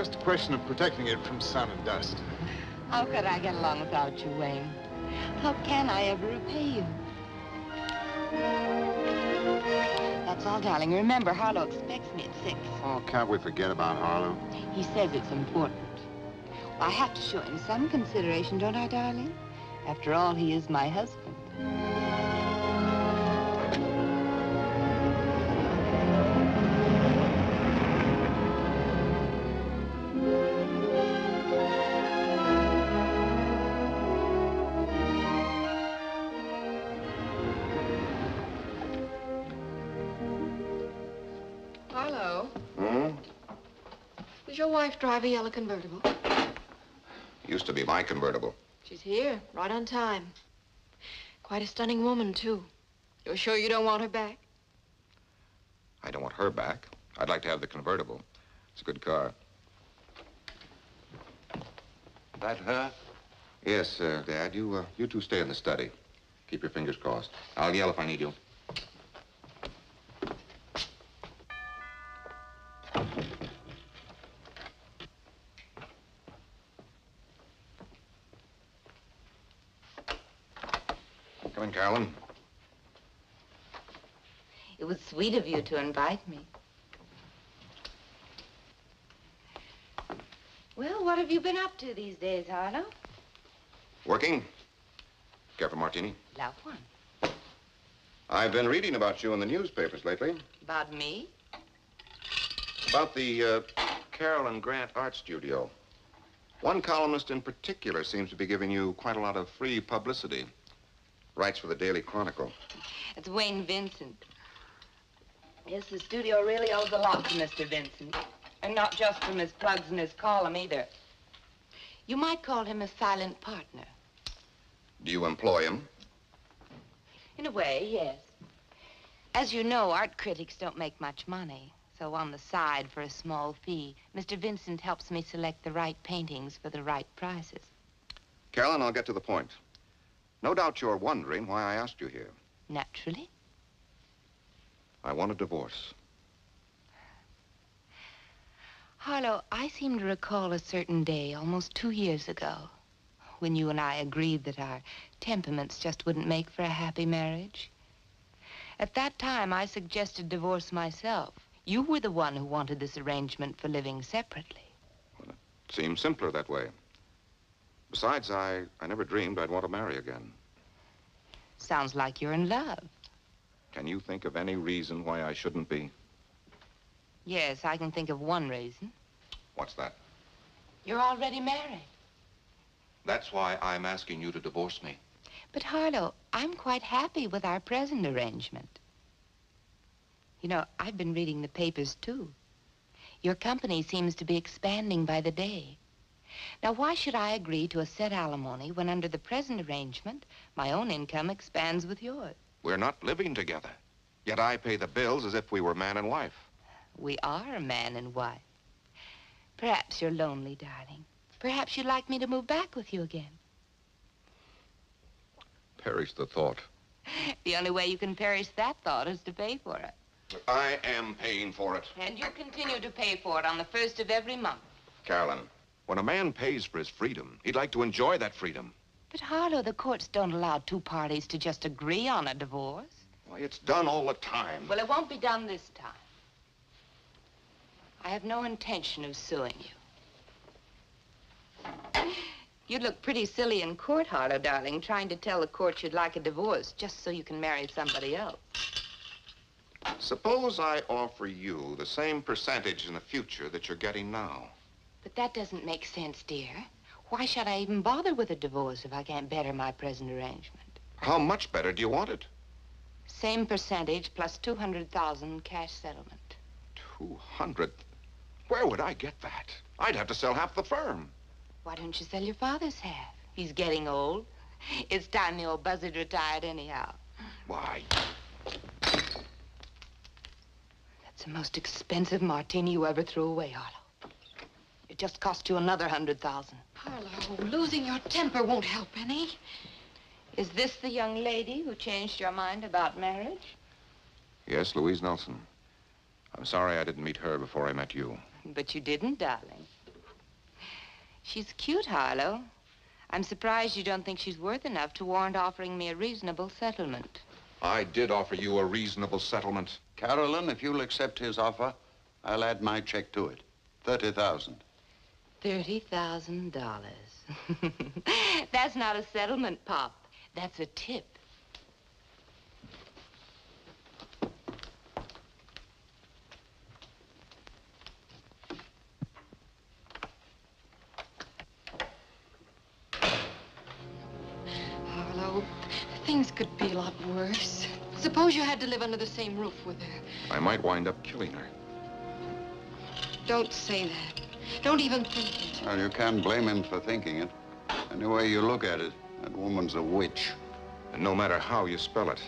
just a question of protecting it from sun and dust. How could I get along without you, Wayne? How can I ever repay you? That's all, darling. Remember, Harlo expects me at 6. Oh, can't we forget about Harlo? He says it's important. Well, I have to show him some consideration, don't I, darling? After all, he is my husband. Harlo. Does your wife drive a yellow convertible? Used to be my convertible. She's here, right on time. Quite a stunning woman, too. You're sure you don't want her back? I don't want her back. I'd like to have the convertible. It's a good car. That her? Yes, Dad. You two stay in the study. Keep your fingers crossed. I'll yell if I need you. Come in, Carolyn. It was sweet of you to invite me. Well, what have you been up to these days, Harlo? Working. Care for martini? Love one. I've been reading about you in the newspapers lately. About me? About the Carolyn Grant Art Studio. One columnist in particular seems to be giving you quite a lot of free publicity. Writes for the Daily Chronicle. It's Wayne Vincent. Yes, the studio really owes a lot to Mr. Vincent. And not just from his plugs in his column, either. You might call him a silent partner. Do you employ him? In a way, yes. As you know, art critics don't make much money. So on the side, for a small fee, Mr. Vincent helps me select the right paintings for the right prices. Carolyn, I'll get to the point. No doubt you're wondering why I asked you here. Naturally. I want a divorce. Harlo, I seem to recall a certain day, almost 2 years ago, when you and I agreed that our temperaments just wouldn't make for a happy marriage. At that time, I suggested divorce myself. You were the one who wanted this arrangement for living separately. Well, it seems simpler that way. Besides, I never dreamed I'd want to marry again. Sounds like you're in love. Can you think of any reason why I shouldn't be? Yes, I can think of one reason. What's that? You're already married. That's why I'm asking you to divorce me. But Harlo, I'm quite happy with our present arrangement. You know, I've been reading the papers, too. Your company seems to be expanding by the day. Now, why should I agree to a set alimony when under the present arrangement, my own income expands with yours? We're not living together. Yet I pay the bills as if we were man and wife. We are man and wife. Perhaps you're lonely, darling. Perhaps you'd like me to move back with you again. Perish the thought. The only way you can perish that thought is to pay for it. But I am paying for it. And you'll continue to pay for it on the 1st of every month. Carolyn, when a man pays for his freedom, he'd like to enjoy that freedom. But Harlo, the courts don't allow two parties to just agree on a divorce. Why, it's done all the time. Well, it won't be done this time. I have no intention of suing you. You'd look pretty silly in court, Harlo, darling, trying to tell the court you'd like a divorce just so you can marry somebody else. Suppose I offer you the same percentage in the future that you're getting now. But that doesn't make sense, dear. Why should I even bother with a divorce if I can't better my present arrangement? How much better do you want it? Same percentage plus $200,000 cash settlement. 200? Where would I get that? I'd have to sell half the firm. Why don't you sell your father's half? He's getting old. It's time the old buzzard retired anyhow. Why? That's the most expensive martini you ever threw away, Harlo. It just cost you another $100,000. Harlo, losing your temper won't help any. Is this the young lady who changed your mind about marriage? Yes, Louise Nelson. I'm sorry I didn't meet her before I met you. But you didn't, darling. She's cute, Harlo. I'm surprised you don't think she's worth enough to warrant offering me a reasonable settlement. I did offer you a reasonable settlement. Carolyn, if you'll accept his offer, I'll add my check to it. $30,000. $30,000. That's not a settlement, Pop. That's a tip. Harlo, things could be a lot worse. Suppose you had to live under the same roof with her. I might wind up killing her. Don't say that. Don't even think it. Well, you can't blame him for thinking it. Any way you look at it, that woman's a witch. And no matter how you spell it.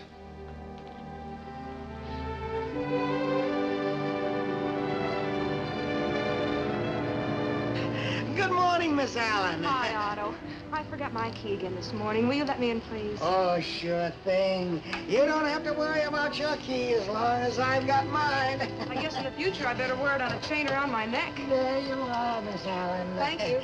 Good morning, Miss Allen. Hi, Otto. I forgot my key again this morning. Will you let me in, please? Oh, sure thing. You don't have to worry about your key as long as I've got mine. I guess in the future I better wear it on a chain around my neck. There you are, Miss Allen. Thank you.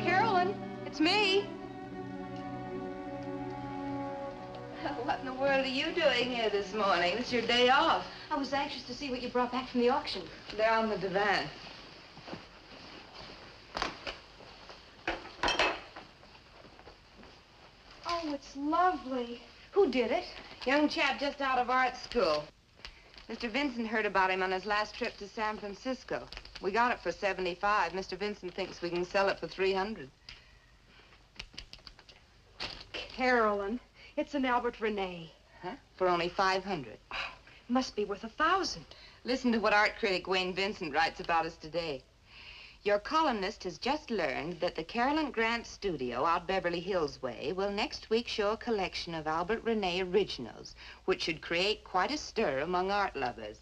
Carolyn, it's me. What in the world are you doing here this morning? It's your day off. I was anxious to see what you brought back from the auction. They're on the divan. Oh, it's lovely. Who did it? Young chap just out of art school. Mr. Vincent heard about him on his last trip to San Francisco. We got it for $75. Mr. Vincent thinks we can sell it for $300. Carolyn, it's an Albert Rene. Huh? For only $500. Must be worth 1,000. Listen to what art critic Wayne Vincent writes about us today. Your columnist has just learned that the Carolyn Grant Studio out Beverly Hills way will next week show a collection of Albert Rene originals, which should create quite a stir among art lovers.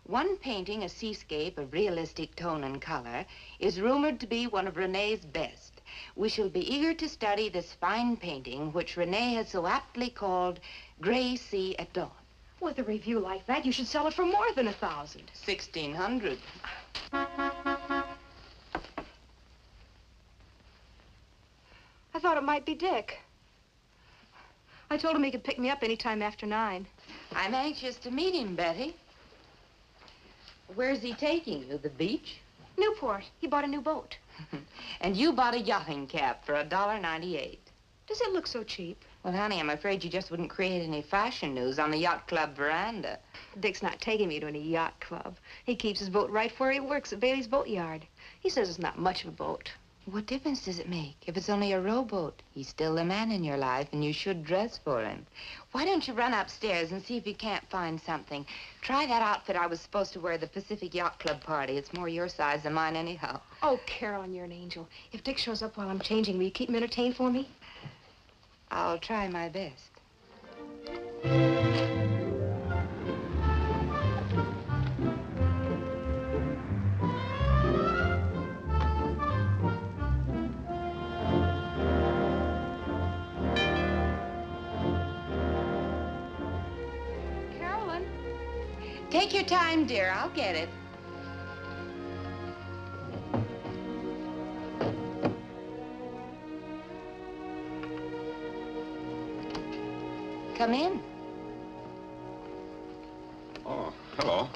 One painting, a seascape of realistic tone and color, is rumored to be one of Rene's best. We shall be eager to study this fine painting, which Rene has so aptly called Gray Sea at Dawn. With a review like that, you should sell it for more than 1,000. $1,600. I thought it might be Dick. I told him he could pick me up anytime after 9. I'm anxious to meet him, Betty. Where's he taking you? The beach? Newport. He bought a new boat. And you bought a yachting cap for $1.98. Does it look so cheap? Well, honey, I'm afraid you just wouldn't create any fashion news on the yacht club veranda. Dick's not taking me to any yacht club. He keeps his boat right where he works at Bailey's Boat Yard. He says it's not much of a boat. What difference does it make? If it's only a rowboat, he's still the man in your life, and you should dress for him. Why don't you run upstairs and see if you can't find something? Try that outfit I was supposed to wear at the Pacific Yacht Club party. It's more your size than mine anyhow. Oh, Carolyn, you're an angel. If Dick shows up while I'm changing, will you keep him entertained for me? I'll try my best. Carolyn? Take your time, dear. I'll get it. Come in. Oh, hello.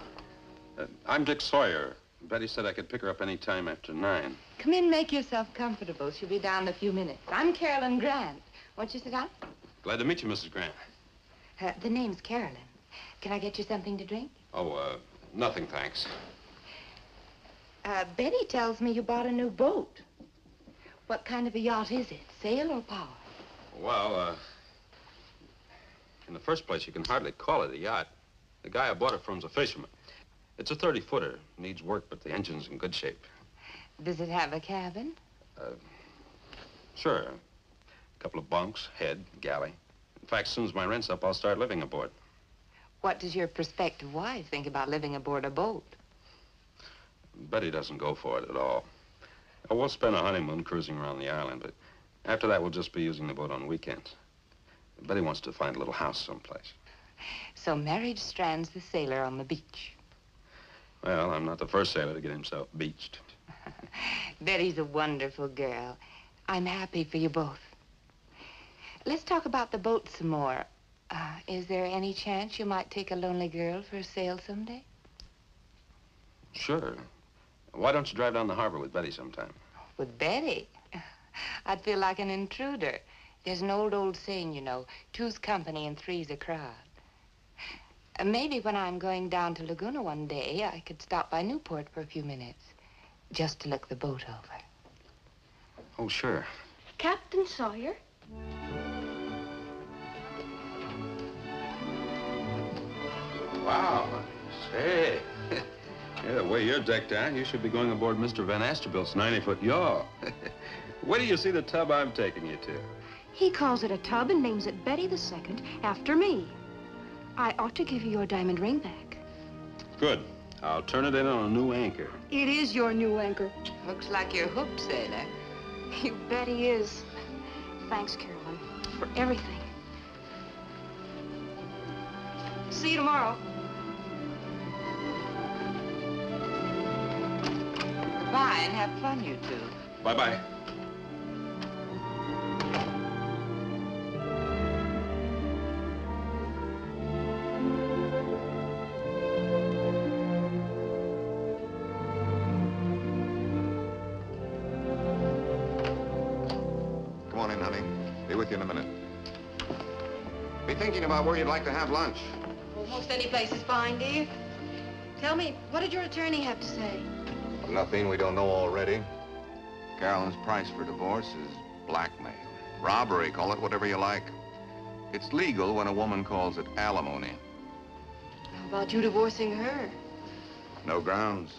I'm Dick Sawyer. Betty said I could pick her up any time after 9. Come in, make yourself comfortable. She'll be down in a few minutes. I'm Carolyn Grant. Won't you sit down? Glad to meet you, Mrs. Grant. The name's Carolyn. Can I get you something to drink? Oh, nothing, thanks. Betty tells me you bought a new boat. What kind of a yacht is it? Sail or power? Well, in the first place, you can hardly call it a yacht. The guy I bought it from's a fisherman. It's a 30-footer. Needs work, but the engine's in good shape. Does it have a cabin? Sure. A couple of bunks, head, galley. In fact, as soon as my rent's up, I'll start living aboard. What does your prospective wife think about living aboard a boat? Betty doesn't go for it at all. We'll spend a honeymoon cruising around the island, but after that, we'll just be using the boat on weekends. Betty wants to find a little house someplace. So marriage strands the sailor on the beach. Well, I'm not the first sailor to get himself beached. Betty's a wonderful girl. I'm happy for you both. Let's talk about the boat some more. Is there any chance you might take a lonely girl for a sail someday? Sure. Why don't you drive down the harbor with Betty sometime? With Betty? I'd feel like an intruder. There's an old saying, you know, two's company and three's a crowd. Maybe when I'm going down to Laguna one day, I could stop by Newport for a few minutes, just to look the boat over. Oh, sure. Captain Sawyer? Wow. Say, yeah, the way you're decked out, you should be going aboard Mr. Van Astorbilt's 90-foot yawl. Where do you see the tub I'm taking you to? He calls it a tub and names it Betty II after me. I ought to give you your diamond ring back. Good. I'll turn it in on a new anchor. It is your new anchor. Looks like you're hooked, sailor. You bet he is. Thanks, Carolyn, for everything. See you tomorrow. Goodbye, and have fun, you two. Bye-bye. Come on in, honey. Be with you in a minute. Be thinking about where you'd like to have lunch. Almost any place is fine, dear. Tell me, what did your attorney have to say? Nothing we don't know already. Carolyn's price for divorce is blackmail. Robbery, call it whatever you like. It's legal when a woman calls it alimony. How about you divorcing her? No grounds.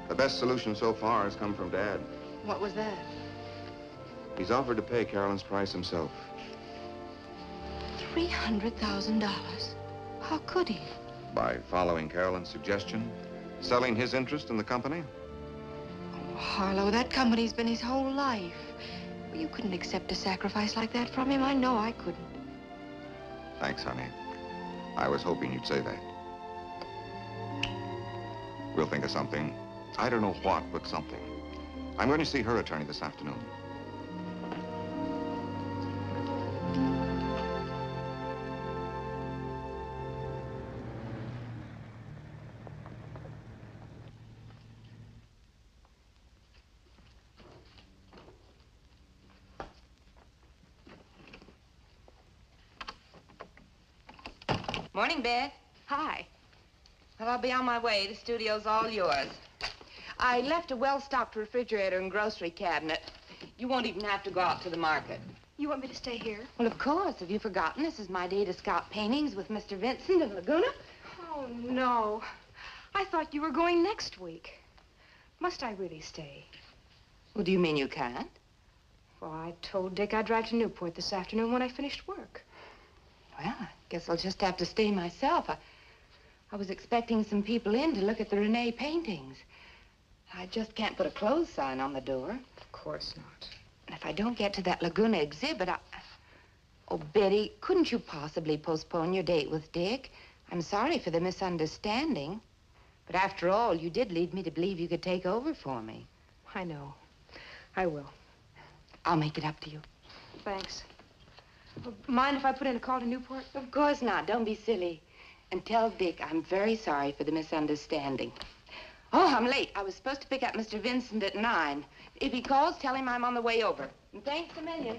The best solution so far has come from Dad. What was that? He's offered to pay Carolyn's price himself. $300,000. How could he? By following Carolyn's suggestion, selling his interest in the company. Oh, Harlo, that company's been his whole life. Well, you couldn't accept a sacrifice like that from him. I know I couldn't. Thanks, honey. I was hoping you'd say that. We'll think of something. I don't know what, but something. I'm going to see her attorney this afternoon. Morning, Beth. Hi. Well, I'll be on my way. The studio's all yours. I left a well-stocked refrigerator and grocery cabinet. You won't even have to go out to the market. You want me to stay here? Well, of course. Have you forgotten? This is my day to scout paintings with Mr. Vincent in Laguna. Oh, no. I thought you were going next week. Must I really stay? Well, do you mean you can't? Well, I told Dick I'd drive to Newport this afternoon when I finished work. Well, I guess I'll just have to stay myself. I was expecting some people in to look at the Renee paintings. I just can't put a close sign on the door. Of course not. And if I don't get to that Laguna exhibit, Oh, Betty, couldn't you possibly postpone your date with Dick? I'm sorry for the misunderstanding. But after all, you did lead me to believe you could take over for me. I know. I will. I'll make it up to you. Thanks. Mind if I put in a call to Newport? Of course not. Don't be silly. And tell Dick I'm very sorry for the misunderstanding. Oh, I'm late. I was supposed to pick up Mr. Vincent at 9. If he calls, tell him I'm on the way over. And thanks a million.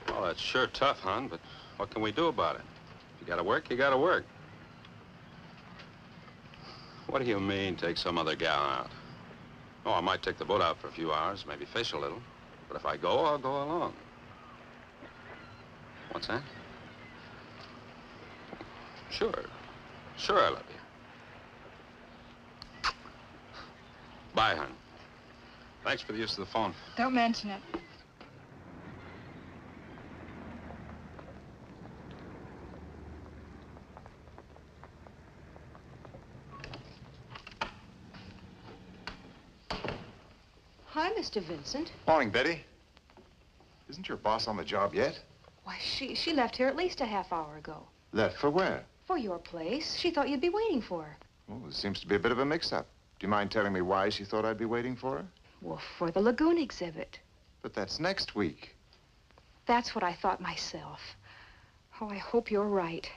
Well, that's sure tough, hon, but what can we do about it? If you gotta work, you gotta work. What do you mean, take some other gal out? Oh, I might take the boat out for a few hours, maybe fish a little. But if I go, I'll go alone. What's that? Sure. Sure, I love you. Bye, hon. Thanks for the use of the phone. Don't mention it. Hi, Mr. Vincent. Morning, Betty. Isn't your boss on the job yet? Why, she left here at least a half hour ago. Left for where? For your place. She thought you'd be waiting for her. Well, there seems to be a bit of a mix-up. Do you mind telling me why she thought I'd be waiting for her? Well, for the lagoon exhibit. But that's next week. That's what I thought myself. Oh, I hope you're right.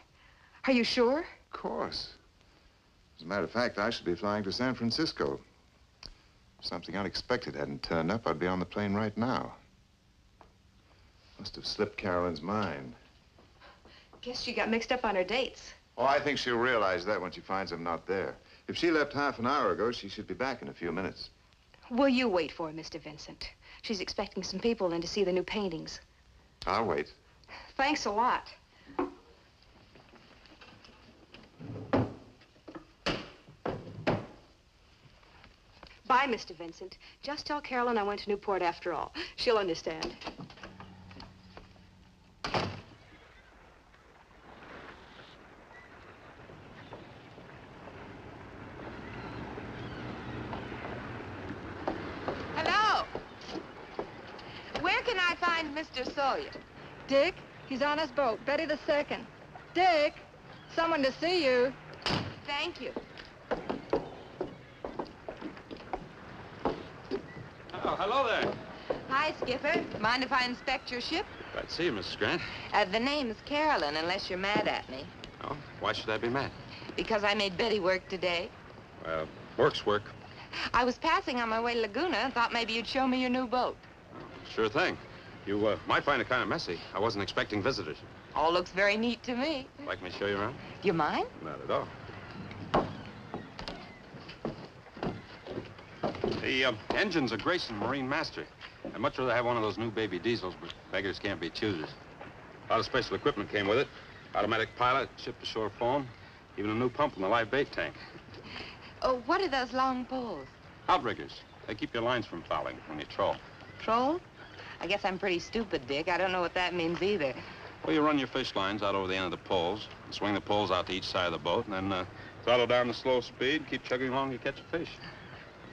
Are you sure? Of course. As a matter of fact, I should be flying to San Francisco. If something unexpected hadn't turned up, I'd be on the plane right now. Must have slipped Carolyn's mind. Guess she got mixed up on her dates. Oh, I think she'll realize that when she finds I'm not there. If she left half an hour ago, she should be back in a few minutes. Will you wait for her, Mr. Vincent? She's expecting some people in to see the new paintings. I'll wait. Thanks a lot. Bye, Mr. Vincent. Just tell Carolyn I went to Newport after all. She'll understand. Hello. Where can I find Mr. Sawyer? Dick, he's on his boat, Betty the Second. Dick, someone to see you. Thank you. Oh, hello there. Hi, Skipper. Mind if I inspect your ship? Glad to see you, Mrs. Grant. The name's Carolyn, unless you're mad at me. Oh, why should I be mad? Because I made Betty work today. Well, work's work. I was passing on my way to Laguna and thought maybe you'd show me your new boat. Sure thing. You might find it kind of messy. I wasn't expecting visitors. All looks very neat to me. Like me to show you around? You mind? Not at all. The engine's a Grayson Marine Master. I'd much rather have one of those new baby diesels, but beggars can't be choosers. A lot of special equipment came with it. Automatic pilot, ship-to-shore phone, even a new pump in the live bait tank. Oh, what are those long poles? Outriggers. They keep your lines from fouling when you troll. Troll? I guess I'm pretty stupid, Dick. I don't know what that means either. Well, you run your fish lines out over the end of the poles, and swing the poles out to each side of the boat, and then throttle down the slow speed, keep chugging along, you catch a fish.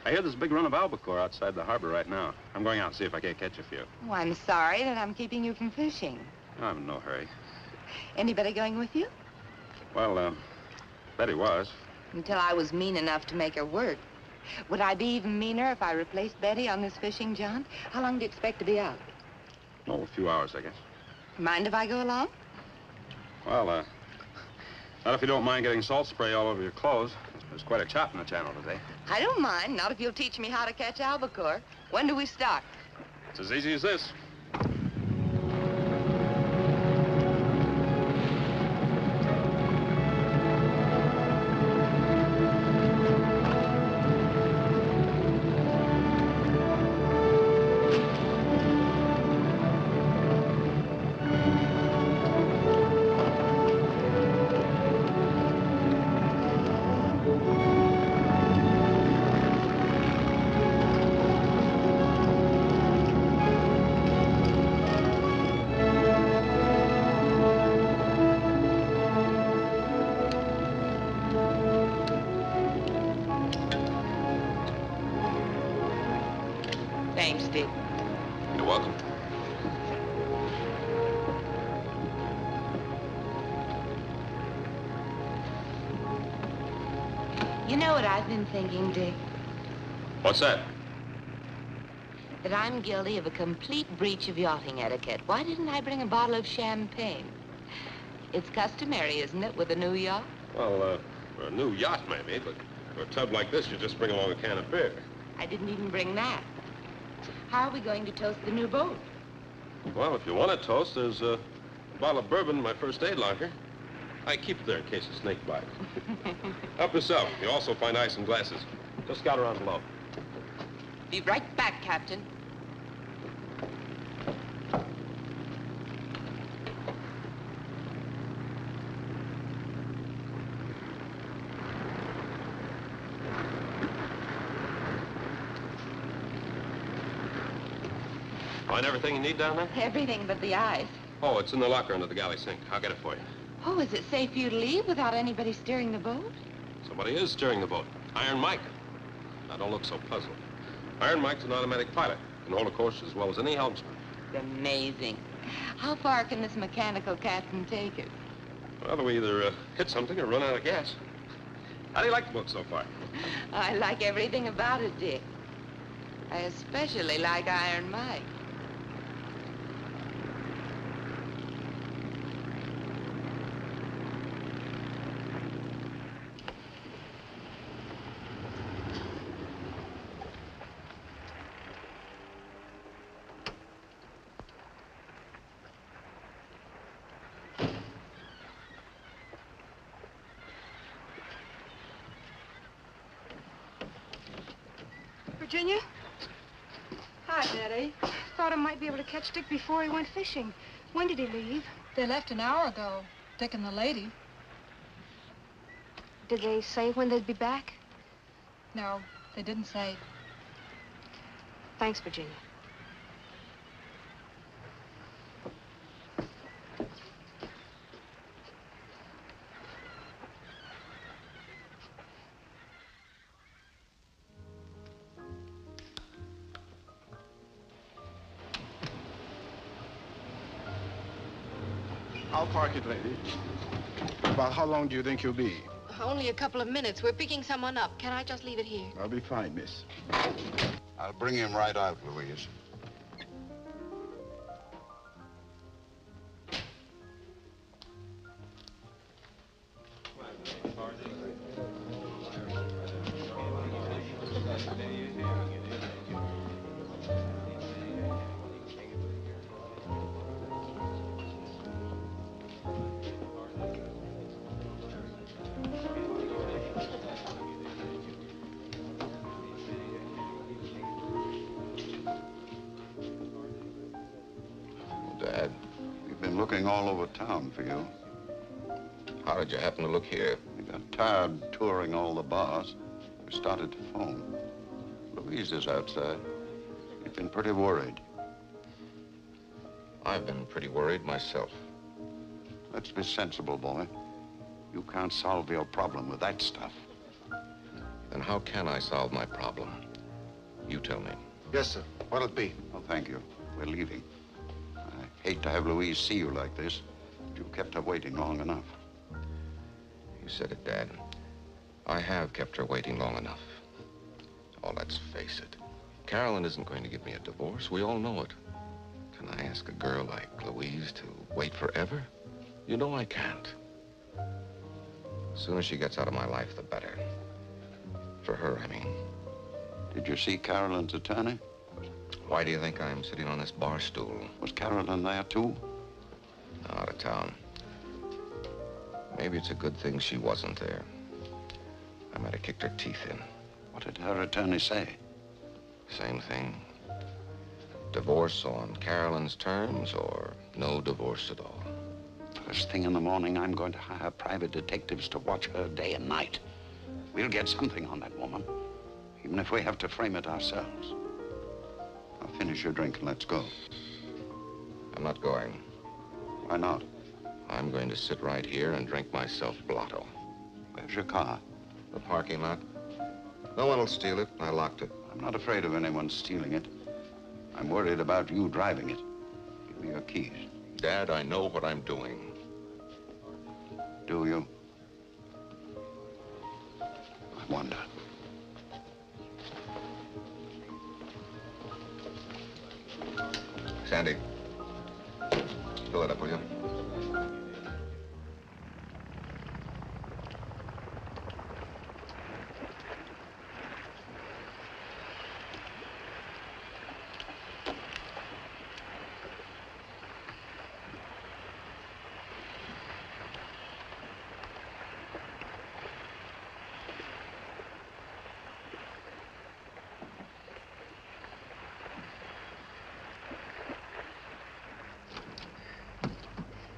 I hear there's a big run of albacore outside the harbor right now. I'm going out and see if I can't catch a few. Oh, I'm sorry that I'm keeping you from fishing. I'm in no hurry. Anybody going with you? Well, Betty was. Until I was mean enough to make her work. Would I be even meaner if I replaced Betty on this fishing jaunt? How long do you expect to be out? Oh, a few hours, I guess. Mind if I go along? Well, not if you don't mind getting salt spray all over your clothes. There's quite a chop in the channel today. I don't mind, not if you'll teach me how to catch albacore. When do we start? It's as easy as this. Thanks, Dick. You're welcome. You know what I've been thinking, Dick? What's that? That I'm guilty of a complete breach of yachting etiquette. Why didn't I bring a bottle of champagne? It's customary, isn't it, with a new yacht? Well, for a new yacht, maybe, but for a tub like this, you just bring along a can of beer. I didn't even bring that. How are we going to toast the new boat? Well, if you want a toast, there's a bottle of bourbon in my first aid locker. I keep it there in case of snake bite. Help yourself. You'll also find ice and glasses. Just scout around below. Be right back, Captain. Find everything you need down there? Everything but the ice. Oh, it's in the locker under the galley sink. I'll get it for you. Oh, is it safe for you to leave without anybody steering the boat? Somebody is steering the boat. Iron Mike. Now, don't look so puzzled. Iron Mike's an automatic pilot. Can hold a course as well as any helmsman. Amazing. How far can this mechanical captain take it? Well, we either hit something or run out of gas. How do you like the book so far? I like everything about it, Dick. I especially like Iron Mike. Virginia? Hi, Daddy. Thought I might be able to catch Dick before he went fishing. When did he leave? They left an hour ago, Dick and the lady. Did they say when they'd be back? No, they didn't say. Thanks, Virginia. I'll park it, lady. About how long do you think you'll be? Only a couple of minutes. We're picking someone up. Can I just leave it here? I'll be fine, miss. I'll bring him right out, Louise. Dad, We've been looking all over town for you. how did you happen to look here? We got tired touring all the bars. We started to phone. Louise is outside. We've been pretty worried. I've been pretty worried myself. Let's be sensible, boy. You can't solve your problem with that stuff. Then how can I solve my problem? You tell me. Yes, sir. What'll it be? Oh, thank you. We're leaving. I hate to have Louise see you like this, but you've kept her waiting long enough. You said it, Dad. I have kept her waiting long enough. Oh, let's face it. Carolyn isn't going to give me a divorce. We all know it. Can I ask a girl like Louise to wait forever? You know I can't. The sooner she gets out of my life, the better. For her, I mean. Did you see Carolyn's attorney? Why do you think I'm sitting on this bar stool? Was Carolyn there, too? Out of town. Maybe it's a good thing she wasn't there. I might have kicked her teeth in. What did her attorney say? Same thing. Divorce on Carolyn's terms or no divorce at all. First thing in the morning, I'm going to hire private detectives to watch her day and night. We'll get something on that woman, even if we have to frame it ourselves. Now finish your drink and let's go. I'm not going. Why not? I'm going to sit right here and drink myself blotto. Where's your car? The parking lot. No one will steal it. I locked it. I'm not afraid of anyone stealing it. I'm worried about you driving it. Give me your keys. Dad, I know what I'm doing. Do you? I wonder. Sandy, fill it up, will you?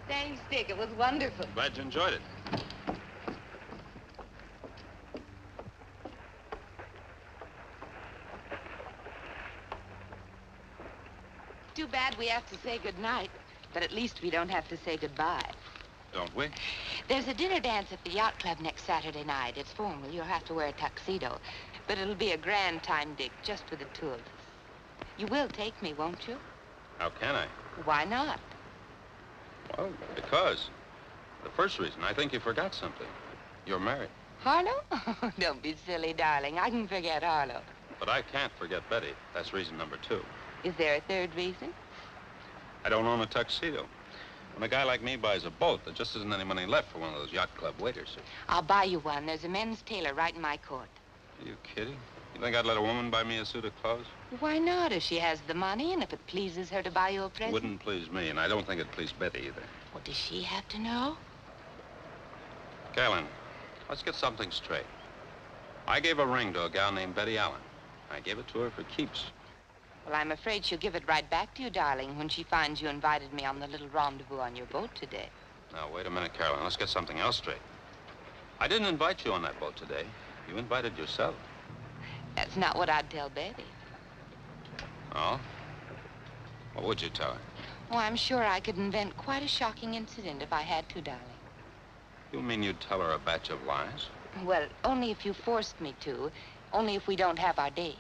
Thanks, Dick. It was wonderful. Glad you enjoyed it. Too bad we have to say goodnight, but at least we don't have to say goodbye. Don't we? There's a dinner dance at the yacht club next Saturday night. It's formal. You'll have to wear a tuxedo. But it'll be a grand time, Dick, just for the two of us. You will take me, won't you? How can I? Why not? Well, because. The first reason, I think you forgot something. You're married. Harlo? Don't be silly, darling. I can forget Harlo. But I can't forget Betty. That's reason number 2. Is there a third reason? I don't own a tuxedo. When a guy like me buys a boat, there just isn't any money left for one of those yacht club waiters. I'll buy you one. There's a men's tailor right in my court. Are you kidding? You think I'd let a woman buy me a suit of clothes? Why not, if she has the money and if it pleases her to buy you a present? Wouldn't please me, and I don't think it'd please Betty either. What does she have to know? Carolyn, let's get something straight. I gave a ring to a gal named Betty Allen. I gave it to her for keeps. Well, I'm afraid she'll give it right back to you, darling, when she finds you invited me on the little rendezvous on your boat today. Now, wait a minute, Carolyn. Let's get something else straight. I didn't invite you on that boat today. You invited yourself. That's not what I'd tell Betty. Oh? What would you tell her? Oh, I'm sure I could invent quite a shocking incident if I had to, darling. You mean you'd tell her a batch of lies? Well, only if you forced me to. Only if we don't have our date.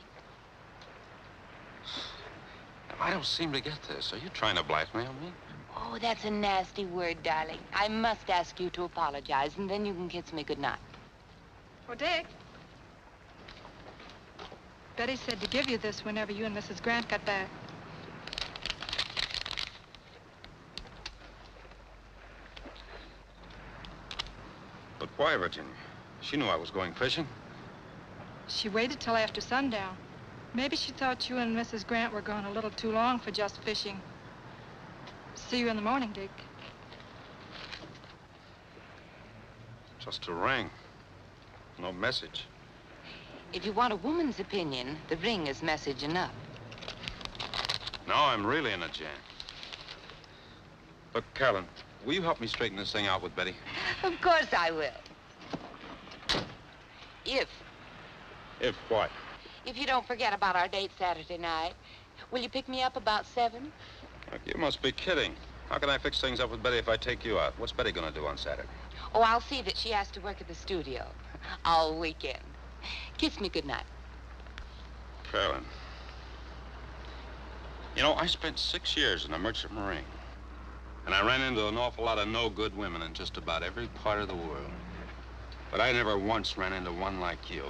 I don't seem to get this. Are you trying to blackmail me? Oh, that's a nasty word, darling. I must ask you to apologize, and then you can kiss me goodnight. Oh, Dick. Betty said to give you this whenever you and Mrs. Grant got back. But why, Virginia? She knew I was going fishing. She waited till after sundown. Maybe she thought you and Mrs. Grant were gone a little too long for just fishing. See you in the morning, Dick. Just a ring. No message. If you want a woman's opinion, the ring is message enough. Now I'm really in a jam. Look, Carolyn, will you help me straighten this thing out with Betty? Of course I will. If what? If you don't forget about our date Saturday night, will you pick me up about 7? Look, you must be kidding. How can I fix things up with Betty if I take you out? What's Betty gonna do on Saturday? Oh, I'll see that she has to work at the studio all weekend. Kiss me goodnight. Carolyn. You know, I spent 6 years in a merchant marine. And I ran into an awful lot of no-good women in just about every part of the world. But I never once ran into one like you.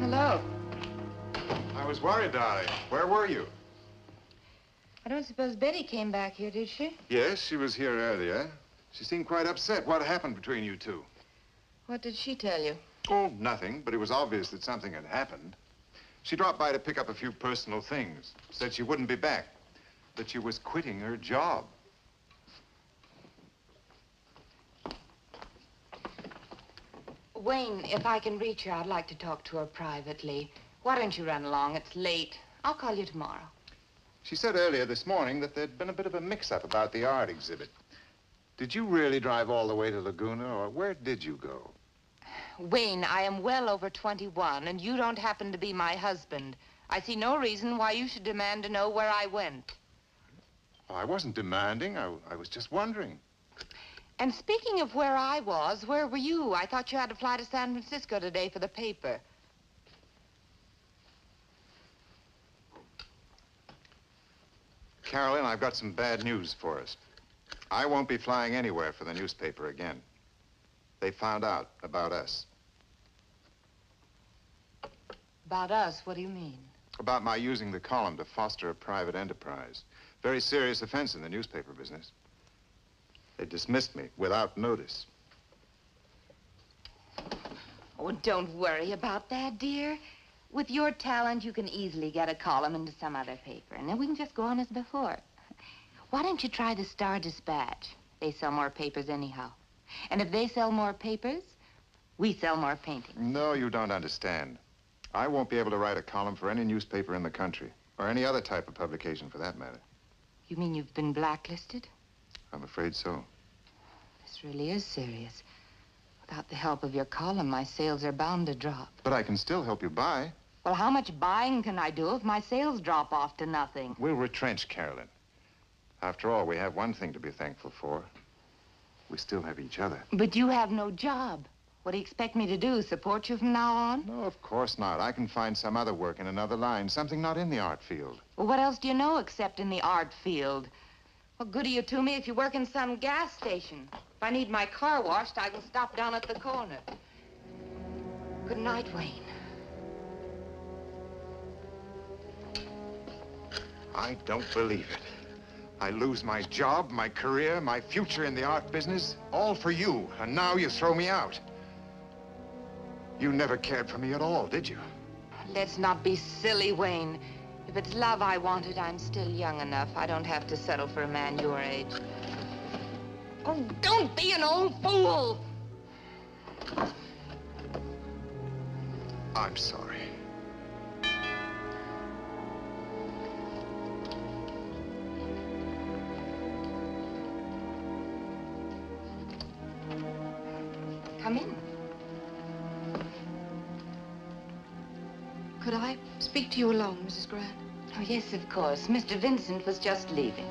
Hello. I was worried, darling. Where were you? I don't suppose Betty came back here, did she? Yes, she was here earlier. She seemed quite upset. What happened between you two? What did she tell you? Oh, nothing, but it was obvious that something had happened. She dropped by to pick up a few personal things. Said she wouldn't be back. That she was quitting her job. Wayne, if I can reach her, I'd like to talk to her privately. Why don't you run along? It's late. I'll call you tomorrow. She said earlier this morning that there'd been a bit of a mix-up about the art exhibit. Did you really drive all the way to Laguna, or where did you go? Wayne, I am well over 21, and you don't happen to be my husband. I see no reason why you should demand to know where I went. Well, I wasn't demanding. I was just wondering. And speaking of where I was, where were you? I thought you had to fly to San Francisco today for the paper. Carolyn, I've got some bad news for us. I won't be flying anywhere for the newspaper again. They found out about us. About us? What do you mean? About my using the column to foster a private enterprise. Very serious offense in the newspaper business. They dismissed me without notice. Oh, don't worry about that, dear. With your talent, you can easily get a column into some other paper, and then we can just go on as before. Why don't you try the Star-Dispatch? They sell more papers anyhow. And if they sell more papers, we sell more paintings. No, you don't understand. I won't be able to write a column for any newspaper in the country, or any other type of publication for that matter. You mean you've been blacklisted? I'm afraid so. This really is serious. Without the help of your column, my sales are bound to drop. But I can still help you buy. Well, how much buying can I do if my sales drop off to nothing? We'll retrench, Carolyn. After all, we have one thing to be thankful for. We still have each other. But you have no job. What do you expect me to do, support you from now on? No, of course not. I can find some other work in another line, something not in the art field. Well, what else do you know except in the art field? What good are you to me if you work in some gas station? If I need my car washed, I can stop down at the corner. Good night, Wayne. I don't believe it. I lose my job, my career, my future in the art business, all for you, and now you throw me out. You never cared for me at all, did you? Let's not be silly, Wayne. If it's love I wanted, I'm still young enough. I don't have to settle for a man your age. Oh, don't be an old fool! I'm sorry. Come in. Could I speak to you alone, Mrs. Grant? Oh, yes, of course. Mr. Vincent was just leaving.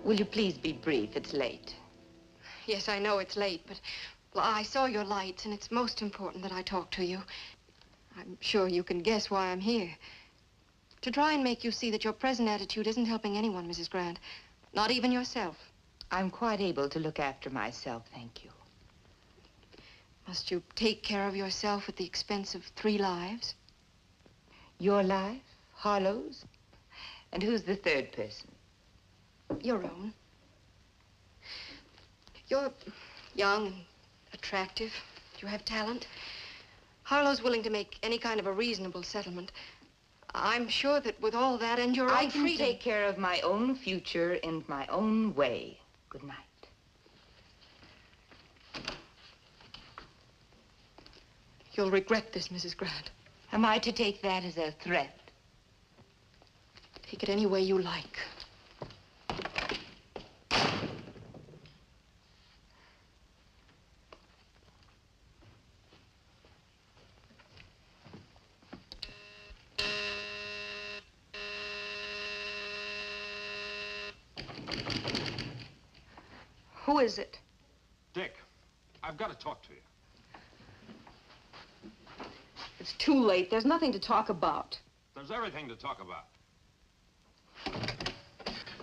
Will you please be brief? It's late. Yes, I know it's late, but well, I saw your lights, and it's most important that I talk to you. I'm sure you can guess why I'm here. To try and make you see that your present attitude isn't helping anyone, Mrs. Grant. Not even yourself. I'm quite able to look after myself, thank you. Must you take care of yourself at the expense of 3 lives? Your life, Harlo's, and who's the third person? Your own. You're young and attractive. You have talent. Harlo's willing to make any kind of a reasonable settlement. I'm sure that with all that and your own freedom... I can take care of my own future in my own way. Good night. You'll regret this, Mrs. Grant. Am I to take that as a threat? Take it any way you like. Who is it? Dick, I've got to talk to you. It's too late. There's nothing to talk about. There's everything to talk about.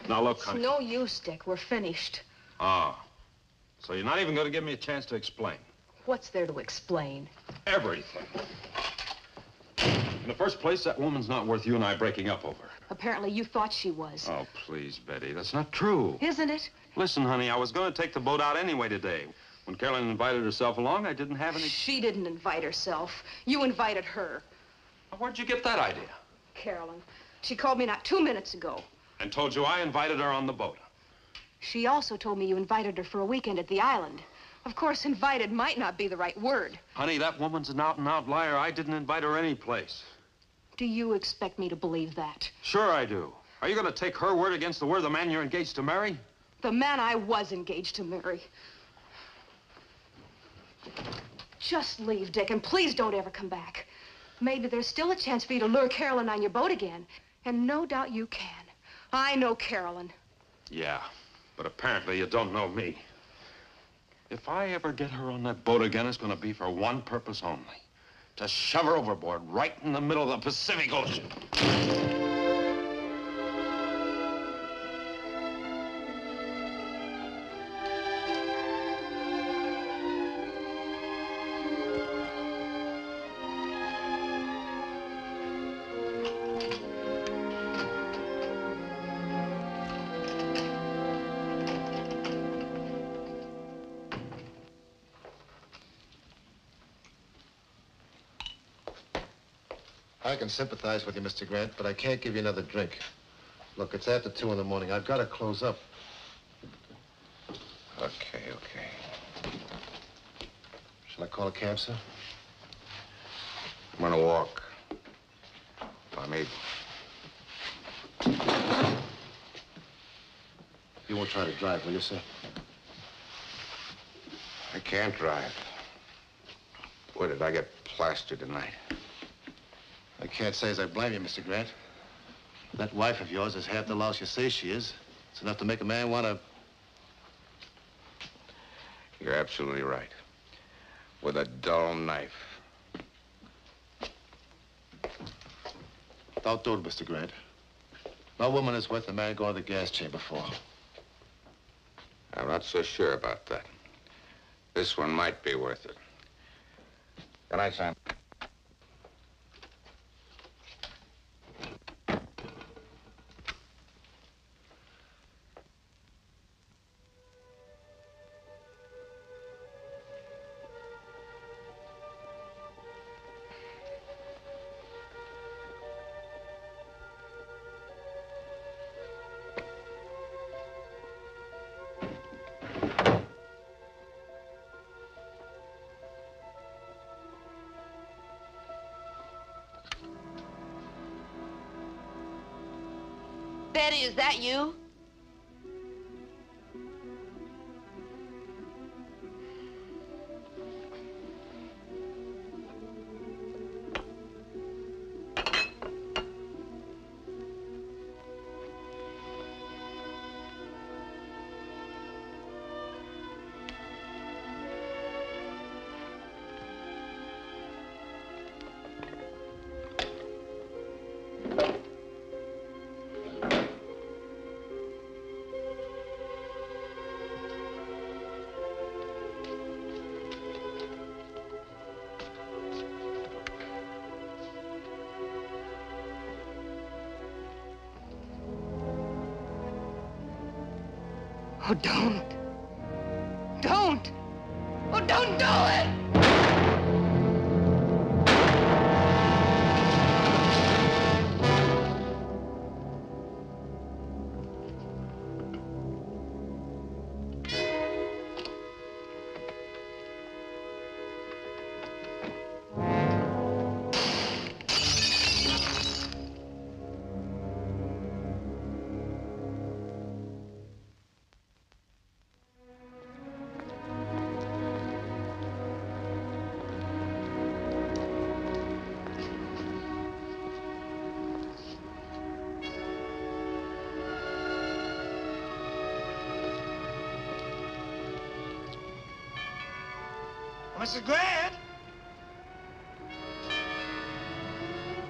Now, look, honey. It's no use, Dick. We're finished. Ah. So you're not even going to give me a chance to explain? What's there to explain? Everything. In the first place, that woman's not worth you and I breaking up over. Apparently you thought she was. Oh, please, Betty, that's not true. Isn't it? Listen, honey, I was going to take the boat out anyway today. When Carolyn invited herself along, I didn't have any... She didn't invite herself. You invited her. Where'd you get that idea? Carolyn. She called me not 2 minutes ago. And told you I invited her on the boat. She also told me you invited her for a weekend at the island. Of course, invited might not be the right word. Honey, that woman's an out-and-out liar. I didn't invite her any place. Do you expect me to believe that? Sure I do. Are you going to take her word against the word of the man you're engaged to marry? The man I was engaged to marry. Just leave, Dick, and please don't ever come back. Maybe there's still a chance for you to lure Carolyn on your boat again. And no doubt you can. I know Carolyn. Yeah, but apparently you don't know me. If I ever get her on that boat again, it's going to be for one purpose only. To shove her overboard right in the middle of the Pacific Ocean. I can sympathize with you, Mr. Grant, but I can't give you another drink. Look, it's after 2 in the morning. I've got to close up. Okay, okay. Shall I call a cab, sir? I'm gonna walk. If I'm able. You won't try to drive, will you, sir? I can't drive. Where did I get plastered tonight? I can't say as I blame you, Mr. Grant. That wife of yours is half the louse you say she is. It's enough to make a man want to... You're absolutely right. With a dull knife. Don't do it, Mr. Grant. No woman is worth a man going to the gas chamber for. I'm not so sure about that. This one might be worth it. Good night, Sam. Betty, is that you? Oh, don't. Don't. Oh, don't do it. Mrs. Grant?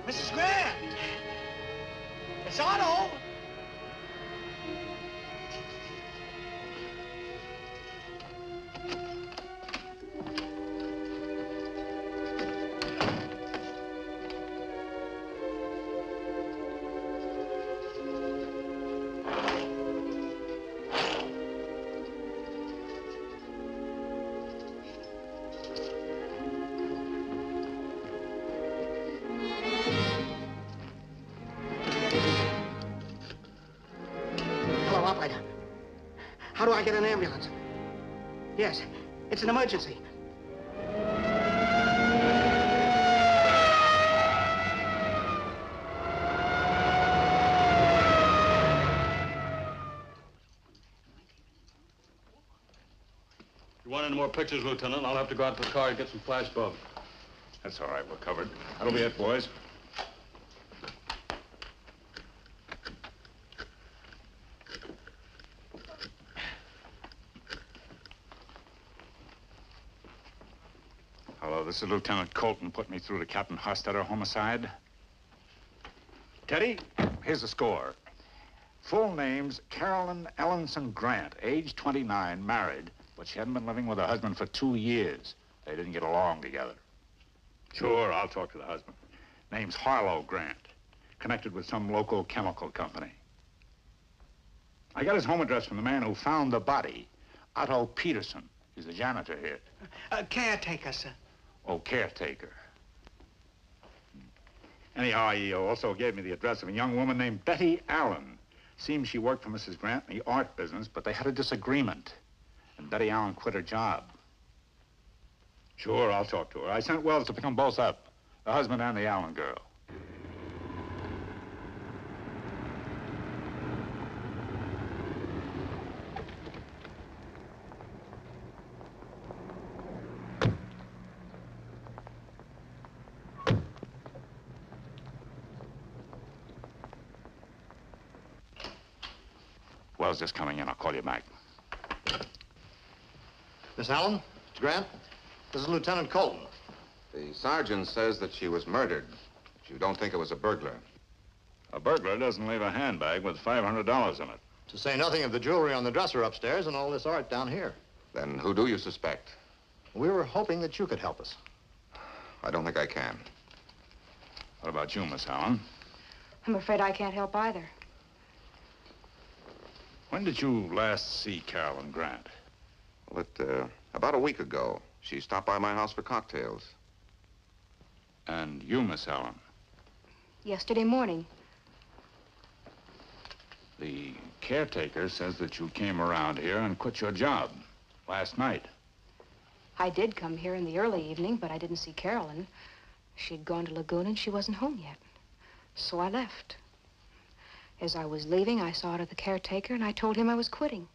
Mrs. Grant? It's Otto. Hello, operator. How do I get an ambulance? Yes, it's an emergency. You want any more pictures, Lieutenant? I'll have to go out to the car and get some flash bulbs. That's all right, we're covered. That'll be it, boys. Hello, this is Lieutenant Colton. Put me through to Captain Hostetter homicide. Teddy, here's the score. Full name's Carolyn Ellenson Grant, age 29, married, but she hadn't been living with her husband for 2 years. They didn't get along together. Sure, I'll talk to the husband. Name's Harlo Grant, connected with some local chemical company. I got his home address from the man who found the body, Otto Peterson. He's the janitor here. Caretaker, sir. Oh, caretaker. Anyhow, he also gave me the address of a young woman named Betty Allen. Seems she worked for Mrs. Grant in the art business, but they had a disagreement. And Betty Allen quit her job. Sure, I'll talk to her. I sent Wells to pick them both up, the husband and the Allen girl. Wells just coming in. I'll call you back. Miss Allen, Mr. Grant, this is Lieutenant Colton. The sergeant says that she was murdered, but you don't think it was a burglar. A burglar doesn't leave a handbag with $500 in it. To say nothing of the jewelry on the dresser upstairs and all this art down here. Then who do you suspect? We were hoping that you could help us. I don't think I can. What about you, Miss Allen? I'm afraid I can't help either. When did you last see Carolyn Grant? Well, about a week ago. She stopped by my house for cocktails. And you, Miss Allen? Yesterday morning. The caretaker says that you came around here and quit your job last night. I did come here in the early evening, but I didn't see Carolyn. She'd gone to Laguna and she wasn't home yet. So I left. As I was leaving, I saw her to the caretaker and I told him I was quitting.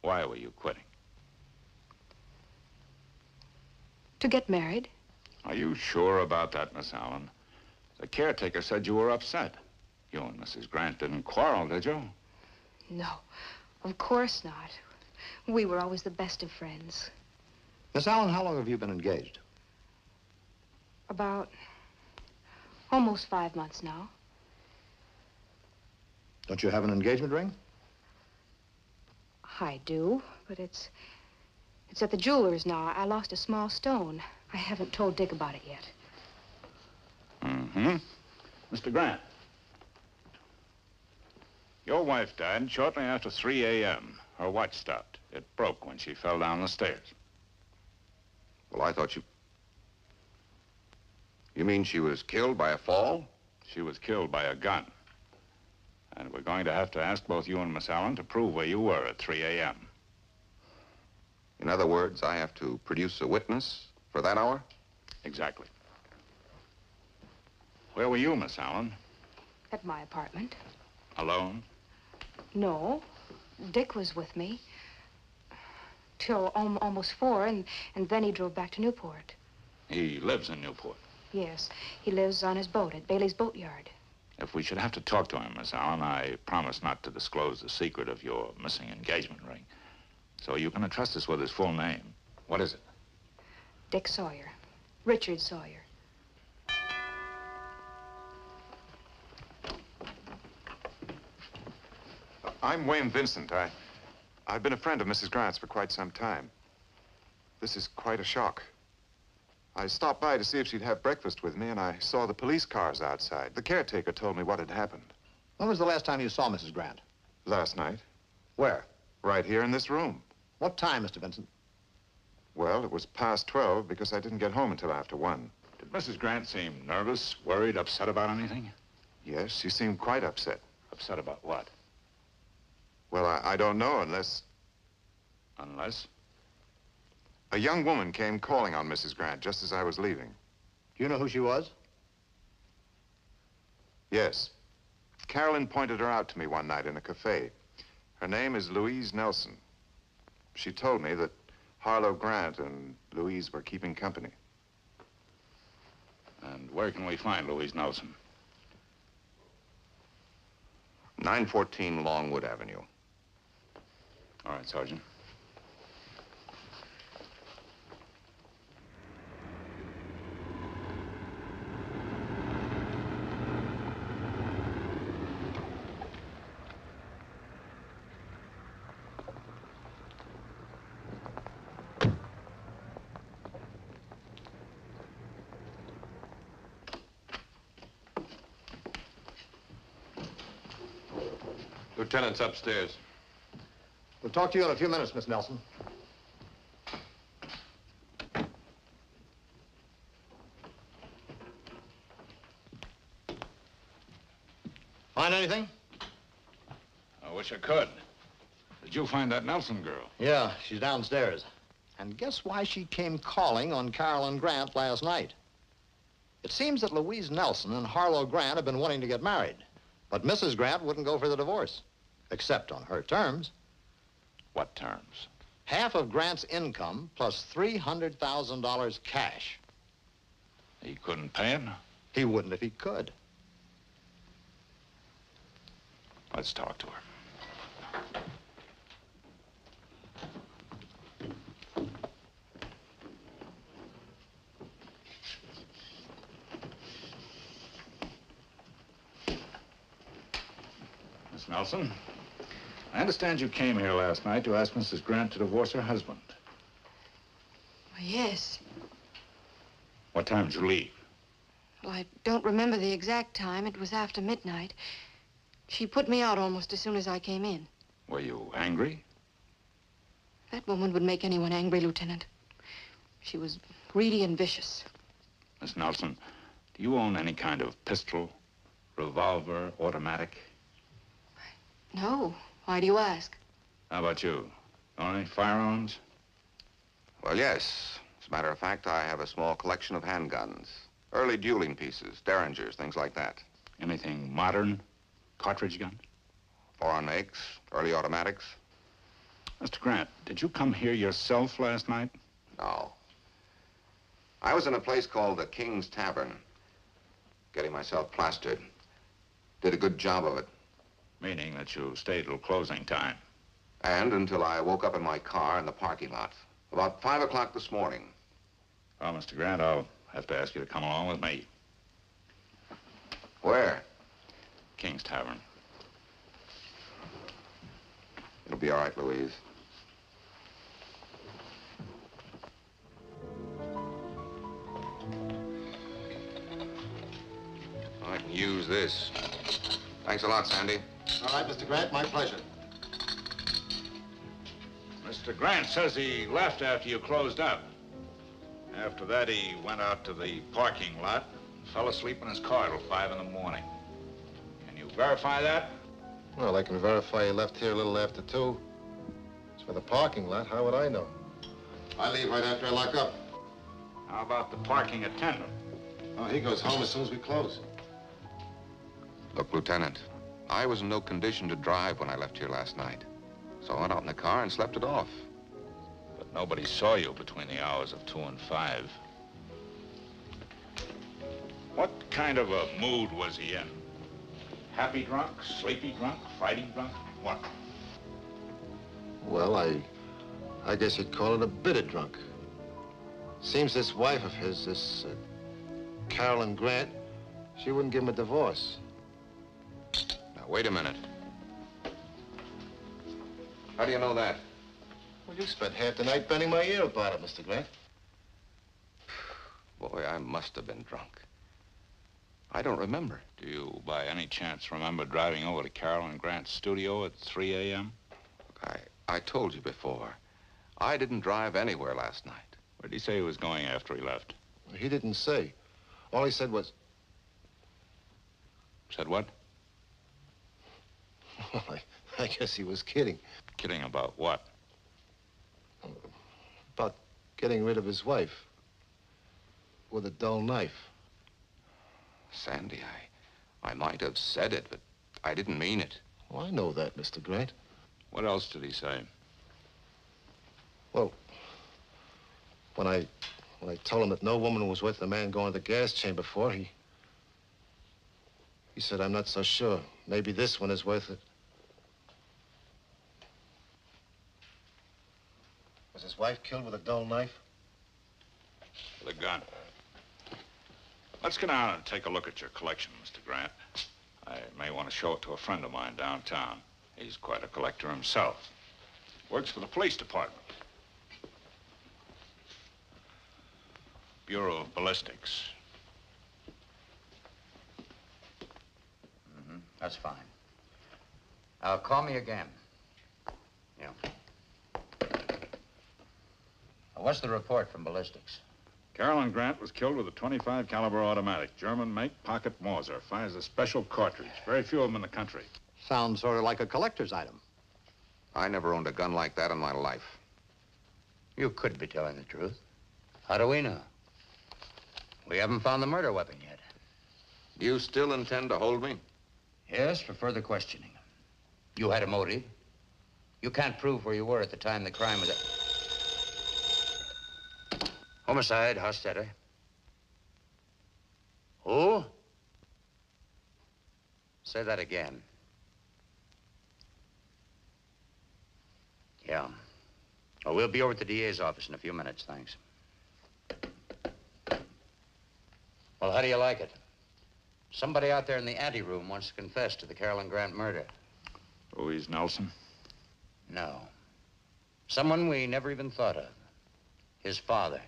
Why were you quitting? To get married. Are you sure about that, Miss Allen? The caretaker said you were upset. You and Mrs. Grant didn't quarrel, did you? No, of course not. We were always the best of friends. Miss Allen, how long have you been engaged? About almost 5 months now. Don't you have an engagement ring? I do, but it's at the jeweler's now. I lost a small stone. I haven't told Dick about it yet. Mm-hmm. Mr. Grant, your wife died shortly after 3 a.m. Her watch stopped. It broke when she fell down the stairs. Well, I thought you... You mean she was killed by a fall? She was killed by a gun. And we're going to have to ask both you and Miss Allen to prove where you were at 3 a.m. In other words, I have to produce a witness for that hour? Exactly. Where were you, Miss Allen? At my apartment. Alone? No. Dick was with me. Till almost 4, and then he drove back to Newport. He lives in Newport. Yes. He lives on his boat at Bailey's Boatyard. If we should have to talk to him, Miss Allen, I promise not to disclose the secret of your missing engagement ring. So you can entrust us with his full name. What is it? Dick Sawyer. Richard Sawyer. I'm Wayne Vincent. I've been a friend of Mrs. Grant's for quite some time. This is quite a shock. I stopped by to see if she'd have breakfast with me, and I saw the police cars outside. The caretaker told me what had happened. When was the last time you saw Mrs. Grant? Last night. Where? Right here in this room. What time, Mr. Vincent? Well, it was past 12 because I didn't get home until after 1. Did Mrs. Grant seem nervous, worried, upset about anything? Yes, she seemed quite upset. Upset about what? Well, I don't know unless... Unless? A young woman came calling on Mrs. Grant just as I was leaving. Do you know who she was? Yes. Carolyn pointed her out to me one night in a cafe. Her name is Louise Nelson. She told me that Harlo Grant and Louise were keeping company. And where can we find Louise Nelson? 914 Longwood Avenue. All right, Sergeant. Lieutenant's upstairs. We'll talk to you in a few minutes, Miss Nelson. anything? I wish I could. Did you find that Nelson girl? Yeah, she's downstairs. And guess why she came calling on Carolyn Grant last night? It seems that Louise Nelson and Harlo Grant have been wanting to get married. But Mrs. Grant wouldn't go for the divorce, except on her terms. What terms? Half of Grant's income plus $300,000 cash. He couldn't pay it? He wouldn't if he could. Let's talk to her. Miss Nelson, I understand you came here last night to ask Mrs. Grant to divorce her husband. Well, yes. What time did you leave? Well, I don't remember the exact time. It was after midnight. She put me out almost as soon as I came in. Were you angry? That woman would make anyone angry, Lieutenant. She was greedy and vicious. Miss Nelson, do you own any kind of pistol, revolver, automatic? No. Why do you ask? How about you? Own any firearms? Well, yes. As a matter of fact, I have a small collection of handguns. Early dueling pieces, derringers, things like that. Anything modern? Cartridge gun? Foreign makes, early automatics. Mr. Grant, did you come here yourself last night? No. I was in a place called the King's Tavern, getting myself plastered. Did a good job of it. Meaning that you stayed till closing time? And until I woke up in my car in the parking lot. About 5 o'clock this morning. Well, Mr. Grant, I'll have to ask you to come along with me. Where? King's Tavern. It'll be all right, Louise. I can use this. Thanks a lot, Sandy. All right, Mr. Grant, my pleasure. Mr. Grant says he left after you closed up. After that, he went out to the parking lot and fell asleep in his car till 5 in the morning. Can you verify that? Well, I can verify he left here a little after 2. As for the parking lot, how would I know? I leave right after I lock up. How about the parking attendant? Oh, he goes home as soon as we close. Look, Lieutenant, I was in no condition to drive when I left here last night. So I went out in the car and slept it off. But nobody saw you between the hours of 2 and 5. What kind of a mood was he in? Happy drunk, sleepy drunk, fighting drunk? What? Well, I guess you'd call it a bitter drunk. Seems this wife of his, this Carolyn Grant, she wouldn't give him a divorce. Now, wait a minute. How do you know that? Well, you spent half the night bending my ear about it, Mr. Grant. Boy, I must have been drunk. I don't remember. Do you, by any chance, remember driving over to Carolyn Grant's studio at 3 a.m.? Look, I told you before. I didn't drive anywhere last night. Where did he say he was going after he left? He didn't say. All he said was... Said what? Well, I guess he was kidding. Kidding about what? About getting rid of his wife. With a dull knife. Sandy, I might have said it, but I didn't mean it. Oh, I know that, Mr. Grant. What else did he say? Well, when I told him that no woman was worth the man going to the gas chamber for, he said, I'm not so sure. Maybe this one is worth it. Was his wife killed with a dull knife? With a gun. Let's go down and take a look at your collection, Mr. Grant. I may want to show it to a friend of mine downtown. He's quite a collector himself. Works for the police department. Bureau of Ballistics. That's fine. Call me again. Yeah. What's the report from ballistics? Carolyn Grant was killed with a .25 caliber automatic, German make, pocket Mauser. Fires a special cartridge. Very few of them in the country. Sounds sort of like a collector's item. I never owned a gun like that in my life. You could be telling the truth. How do we know? We haven't found the murder weapon yet. You still intend to hold me? Yes, for further questioning. You had a motive. You can't prove where you were at the time the crime was... Homicide, Hofstadter. Who? Say that again. Yeah. Oh, we'll be over at the DA's office in a few minutes, thanks. Well, how do you like it? Somebody out there in the anteroom wants to confess to the Carolyn Grant murder. Louise Nelson? No. Someone we never even thought of. His father.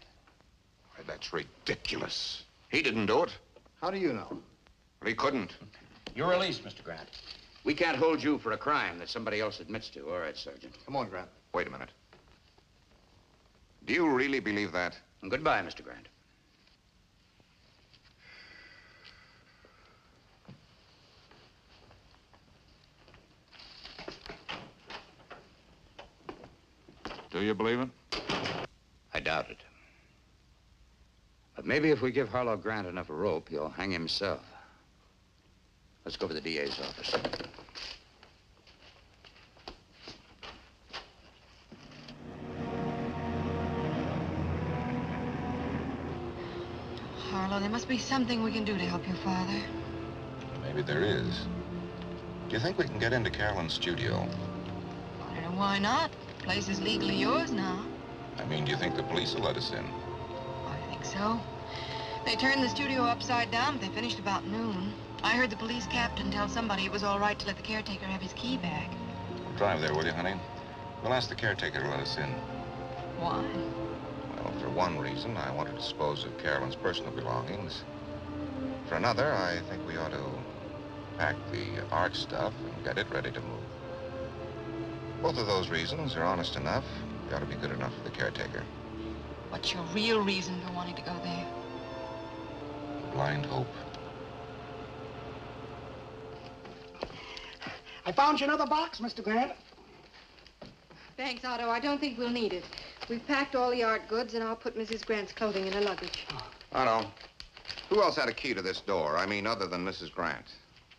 Why, that's ridiculous. He didn't do it. How do you know? Well, he couldn't. You're released, Mr. Grant. We can't hold you for a crime that somebody else admits to. All right, Sergeant. Come on, Grant. Wait a minute. Do you really believe that? Goodbye, Mr. Grant. Do you believe it? I doubt it. But maybe if we give Harlo Grant enough rope, he'll hang himself. Let's go to the DA's office. Harlo, there must be something we can do to help your father. Maybe there is. Do you think we can get into Carolyn's studio? I don't know why not. The place is legally yours now. I mean, do you think the police will let us in? I think so. They turned the studio upside down, but they finished about noon. I heard the police captain tell somebody it was all right to let the caretaker have his key back. Drive there, will you, honey? We'll ask the caretaker to let us in. Why? Well, for one reason, I want to dispose of Carolyn's personal belongings. For another, I think we ought to pack the art stuff and get it ready to move. Both of those reasons are honest enough. They ought to be good enough for the caretaker. What's your real reason for wanting to go there? Blind hope. I found you another box, Mr. Grant. Thanks, Otto. I don't think we'll need it. We've packed all the art goods, and I'll put Mrs. Grant's clothing in her luggage. Otto, who else had a key to this door? I mean, other than Mrs. Grant.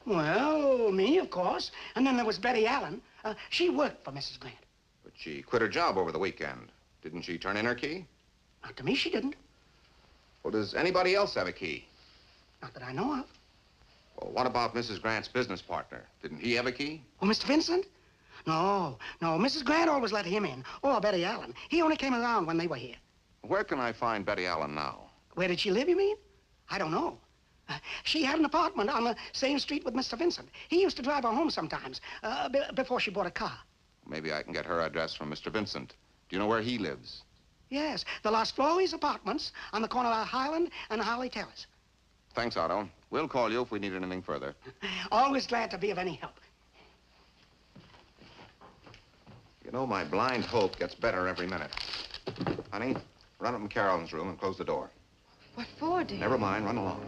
Well, me, of course. And then there was Betty Allen. She worked for Mrs. Grant. But she quit her job over the weekend. Didn't she turn in her key? Not to me, she didn't. Well, does anybody else have a key? Not that I know of. Well, what about Mrs. Grant's business partner? Didn't he have a key? Oh, Mr. Vincent? No. Mrs. Grant always let him in. Or Betty Allen. He only came around when they were here. Where can I find Betty Allen now? Where did she live, you mean? I don't know. She had an apartment on the same street with Mr. Vincent. He used to drive her home sometimes, before she bought a car. Maybe I can get her address from Mr. Vincent. Do you know where he lives? Yes, the Las Flores apartments on the corner of Highland and Holly Terrace. Thanks, Otto. We'll call you if we need anything further. Always glad to be of any help. You know, my blind hope gets better every minute. Honey, run up in Carolyn's room and close the door. What for, dear? Never mind, run along.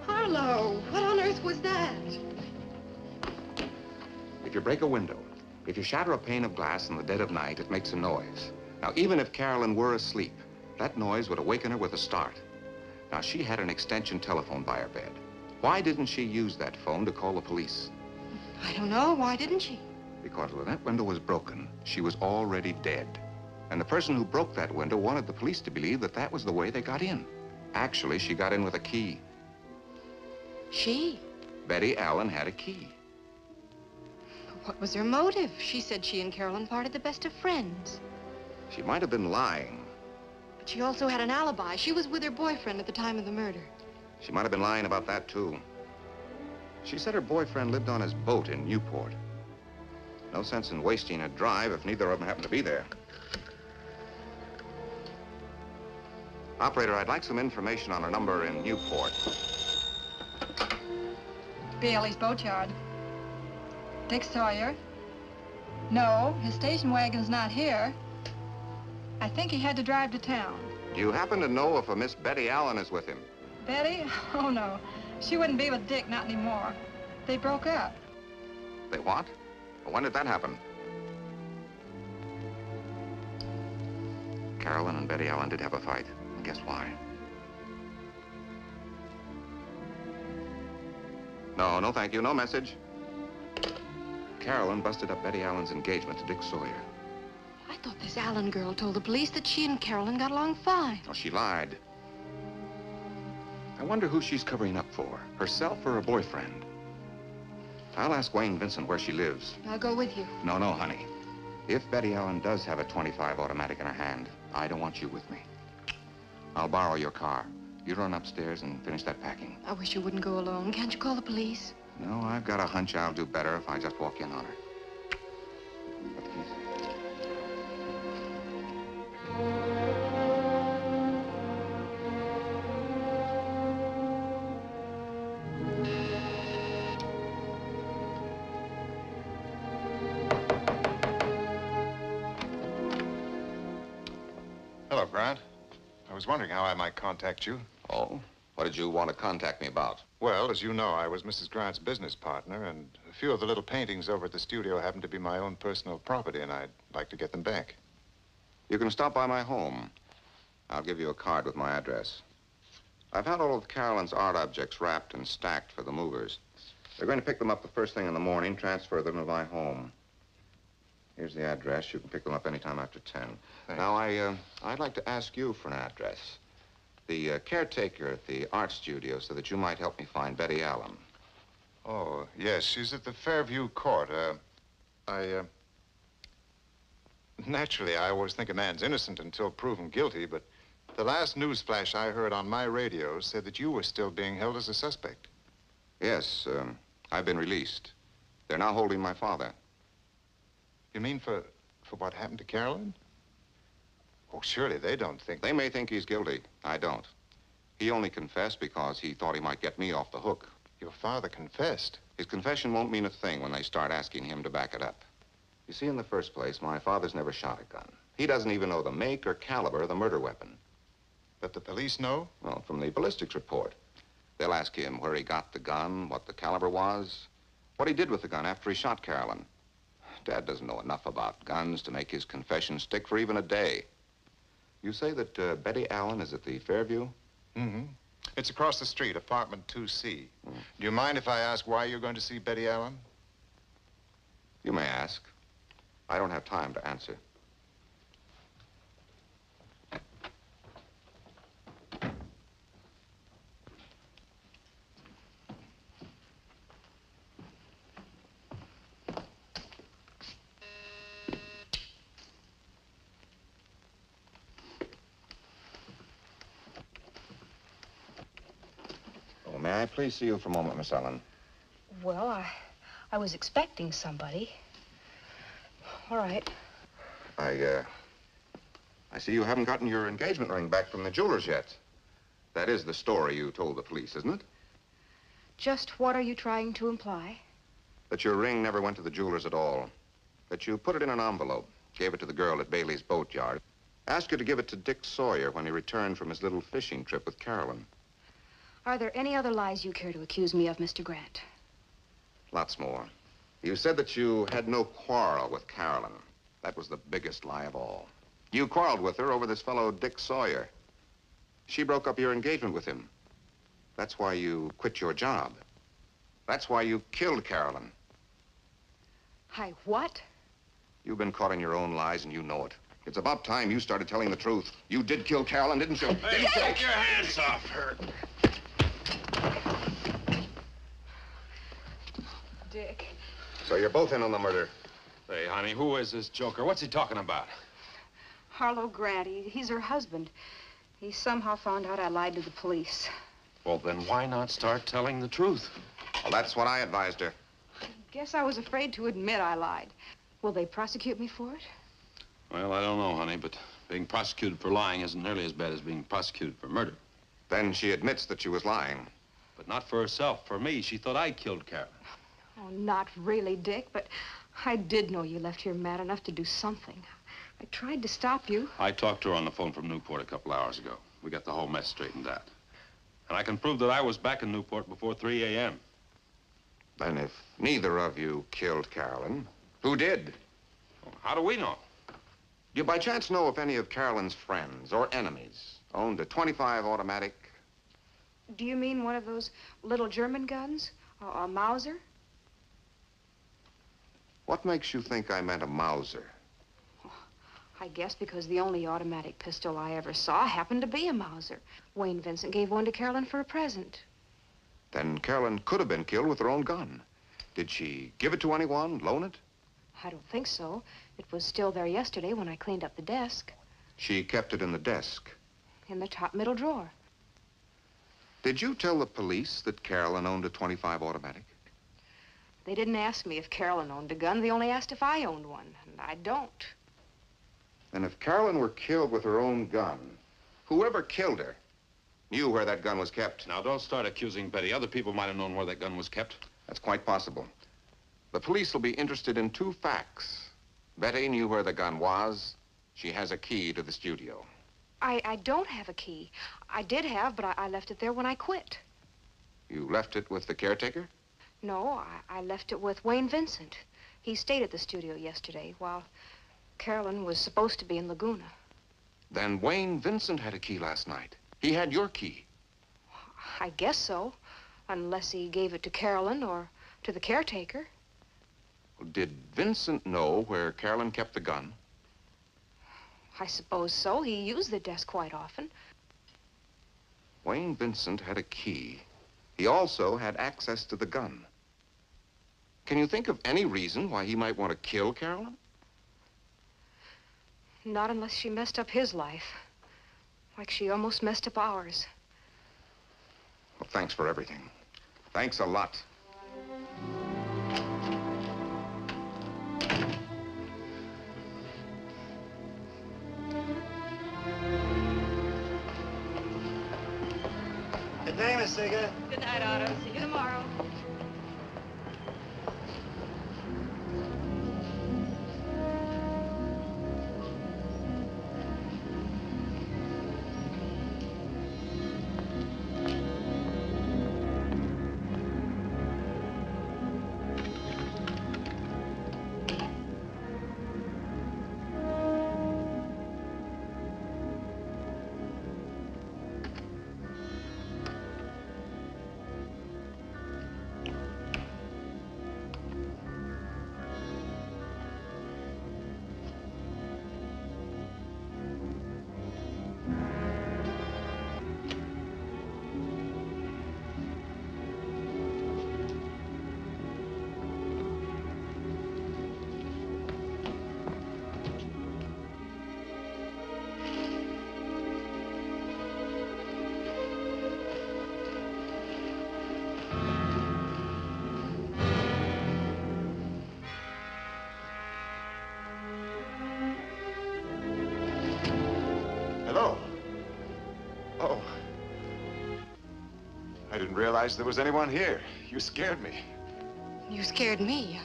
Harlo, what on earth was that? If you break a window, if you shatter a pane of glass in the dead of night, it makes a noise. Now, even if Carolyn were asleep, that noise would awaken her with a start. Now, she had an extension telephone by her bed. Why didn't she use that phone to call the police? I don't know. Why didn't she? Because when that window was broken, she was already dead. And the person who broke that window wanted the police to believe that that was the way they got in. Actually, she got in with a key. She? Betty Allen had a key. What was her motive? She said she and Carolyn parted the best of friends. She might have been lying. But she also had an alibi. She was with her boyfriend at the time of the murder. She might have been lying about that, too. She said her boyfriend lived on his boat in Newport. No sense in wasting a drive if neither of them happen to be there. Operator, I'd like some information on a number in Newport. Bailey's boatyard. Dick Sawyer? No, his station wagon's not here. I think he had to drive to town. Do you happen to know if a Miss Betty Allen is with him? Betty? Oh, no. She wouldn't be with Dick, not anymore. They broke up. They what? When did that happen? Carolyn and Betty Allen did have a fight. And guess why? No, no, thank you. No message. Carolyn busted up Betty Allen's engagement to Dick Sawyer. I thought this Allen girl told the police that she and Carolyn got along fine. Oh, she lied. I wonder who she's covering up for, herself or her boyfriend. I'll ask Wayne Vincent where she lives. I'll go with you. No, no, honey. If Betty Allen does have a .25 automatic in her hand, I don't want you with me. I'll borrow your car. You run upstairs and finish that packing. I wish you wouldn't go alone. Can't you call the police? No, I've got a hunch I'll do better if I just walk in on her. But Hello, Grant. I was wondering how I might contact you. Oh? What did you want to contact me about? Well, as you know, I was Mrs. Grant's business partner, and a few of the little paintings over at the studio happen to be my own personal property, and I'd like to get them back. You can stop by my home. I'll give you a card with my address. I've had all of Carolyn's art objects wrapped and stacked for the movers. They're going to pick them up the first thing in the morning, transfer them to my home. Here's the address. You can pick them up anytime after 10. Thanks. Now, I'd like to ask you for an address. The caretaker at the art studio so that you might help me find Betty Allen. Oh, yes, she's at the Fairview Court. Naturally, I always think a man's innocent until proven guilty, but the last news flash I heard on my radio said that you were still being held as a suspect. Yes, I've been released. They're now holding my father. You mean for what happened to Carolyn? Oh, surely they don't think... They may think he's guilty. I don't. He only confessed because he thought he might get me off the hook. Your father confessed? His confession won't mean a thing when they start asking him to back it up. You see, in the first place, my father's never shot a gun. He doesn't even know the make or caliber of the murder weapon. But the police know? Well, from the ballistics report. They'll ask him where he got the gun, what the caliber was, what he did with the gun after he shot Carolyn. Dad doesn't know enough about guns to make his confession stick for even a day. You say that Betty Allen is at the Fairview? Mm-hmm. It's across the street, apartment 2C. Do you mind if I ask why you're going to see Betty Allen? You may ask. I don't have time to answer. May I please see you for a moment, Miss Allen? Well, I was expecting somebody. All right. I see you haven't gotten your engagement ring back from the jeweler's yet. That is the story you told the police, isn't it? Just what are you trying to imply? That your ring never went to the jeweler's at all. That you put it in an envelope, gave it to the girl at Bailey's boatyard, asked her to give it to Dick Sawyer when he returned from his little fishing trip with Carolyn. Are there any other lies you care to accuse me of, Mr. Grant? Lots more. You said that you had no quarrel with Carolyn. That was the biggest lie of all. You quarreled with her over this fellow Dick Sawyer. She broke up your engagement with him. That's why you quit your job. That's why you killed Carolyn. I what? You've been caught in your own lies, and you know it. It's about time you started telling the truth. You did kill Carolyn, didn't you? Hey, take your hands off her. Dick. So you're both in on the murder. Hey, honey, who is this joker? What's he talking about? Harlo Grant. He's her husband. He somehow found out I lied to the police. Well, then why not start telling the truth? Well, that's what I advised her. Guess I was afraid to admit I lied. Will they prosecute me for it? Well, I don't know, honey, but being prosecuted for lying isn't nearly as bad as being prosecuted for murder. Then she admits that she was lying. But not for herself. For me, she thought I killed Carolyn. Oh, not really, Dick, but I did know you left here mad enough to do something. I tried to stop you. I talked to her on the phone from Newport a couple hours ago. We got the whole mess straightened out. And I can prove that I was back in Newport before 3 a.m. Then if neither of you killed Carolyn, who did? Well, how do we know? Do you by chance know if any of Carolyn's friends or enemies owned a .25 automatic? Do you mean one of those little German guns? A Mauser? What makes you think I meant a Mauser? I guess because the only automatic pistol I ever saw happened to be a Mauser. Wayne Vincent gave one to Carolyn for a present. Then Carolyn could have been killed with her own gun. Did she give it to anyone, loan it? I don't think so. It was still there yesterday when I cleaned up the desk. She kept it in the desk. In the top middle drawer. Did you tell the police that Carolyn owned a .25 automatic? They didn't ask me if Carolyn owned a gun. They only asked if I owned one, and I don't. And if Carolyn were killed with her own gun, whoever killed her knew where that gun was kept. Now, don't start accusing Betty. Other people might have known where that gun was kept. That's quite possible. The police will be interested in 2 facts. Betty knew where the gun was. She has a key to the studio. I don't have a key. I did have, but I left it there when I quit. You left it with the caretaker? No, I left it with Wayne Vincent. He stayed at the studio yesterday while Carolyn was supposed to be in Laguna. Then Wayne Vincent had a key last night. He had your key. I guess so, unless he gave it to Carolyn or to the caretaker. Well, did Vincent know where Carolyn kept the gun? I suppose so. He used the desk quite often. Wayne Vincent had a key. He also had access to the gun. Can you think of any reason why he might want to kill Carolyn? Not unless she messed up his life. Like she almost messed up ours. Well, thanks for everything. Thanks a lot. Good day, Miss Seeger. Good night, Otto. See you tomorrow. Hello. Oh. I didn't realize there was anyone here. You scared me. You scared me.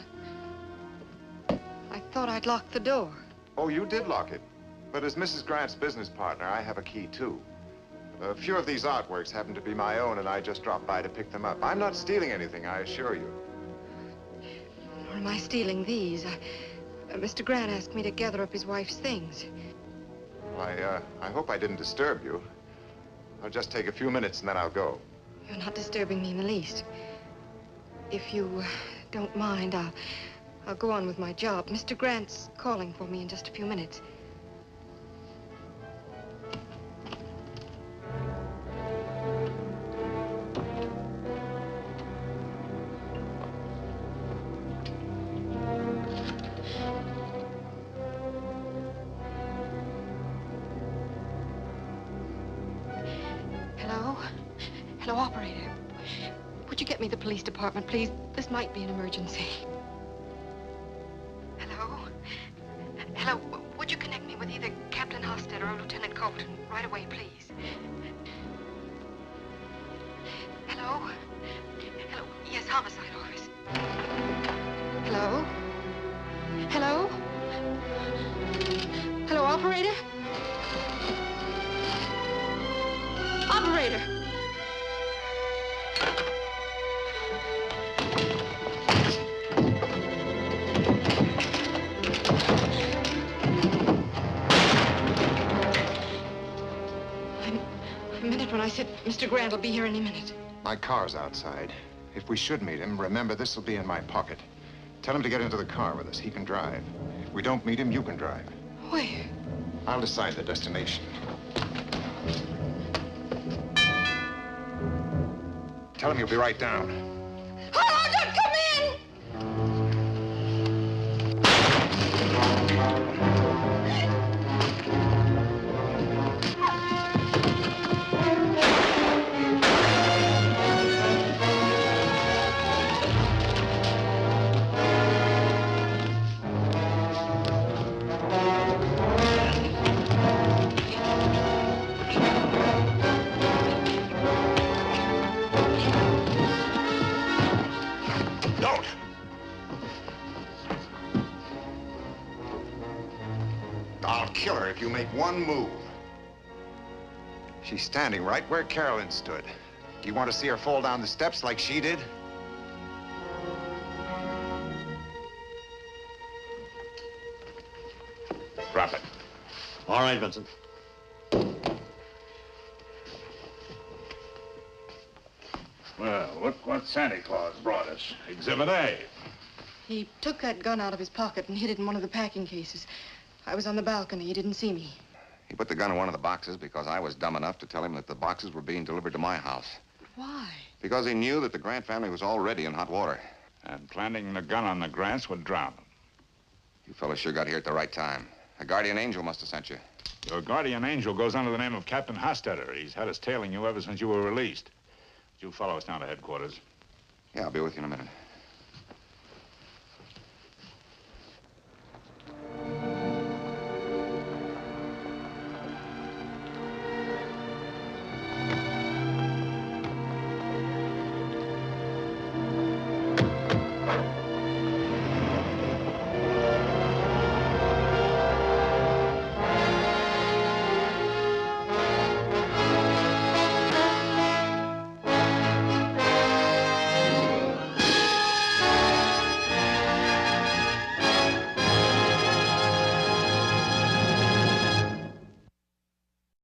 I thought I'd locked the door. Oh, you did lock it. But as Mrs. Grant's business partner, I have a key, too. A few of these artworks happen to be my own, and I just dropped by to pick them up. I'm not stealing anything, I assure you. Or am I stealing these? Mr. Grant asked me to gather up his wife's things. Well, I hope I didn't disturb you. I'll just take a few minutes, and then I'll go. You're not disturbing me in the least. If you don't mind, I'll go on with my job. Mr. Grant's calling for me in just a few minutes. Hello? Hello, operator. Would you get me the police department, please? This might be an emergency. Hello? Hello? Hello, would you connect me with either Captain Hostetter or Lieutenant Colton? Right away, please. Hello? Hello? Yes, homicide office. Hello? Hello? Hello, operator? Operator! I meant it when I said Mr. Grant will be here any minute. My car's outside. If we should meet him, remember, this will be in my pocket. Tell him to get into the car with us. He can drive. If we don't meet him, you can drive. Where? I'll decide the destination. Tell him you'll be right down. Harlo, don't come in! Don't! I'll kill her if you make one move. She's standing right where Carolyn stood. Do you want to see her fall down the steps like she did? Drop it. All right, Vincent. Well, look what Santa Claus brought us. Exhibit A. He took that gun out of his pocket and hid it in one of the packing cases. I was on the balcony. He didn't see me. He put the gun in one of the boxes because I was dumb enough to tell him that the boxes were being delivered to my house. Why? Because he knew that the Grant family was already in hot water. And planting the gun on the Grants would drown them. You fellas sure got here at the right time. A guardian angel must have sent you. Your guardian angel goes under the name of Captain Hostetter. He's had us tailing you ever since you were released. You follow us down to headquarters. Yeah, I'll be with you in a minute.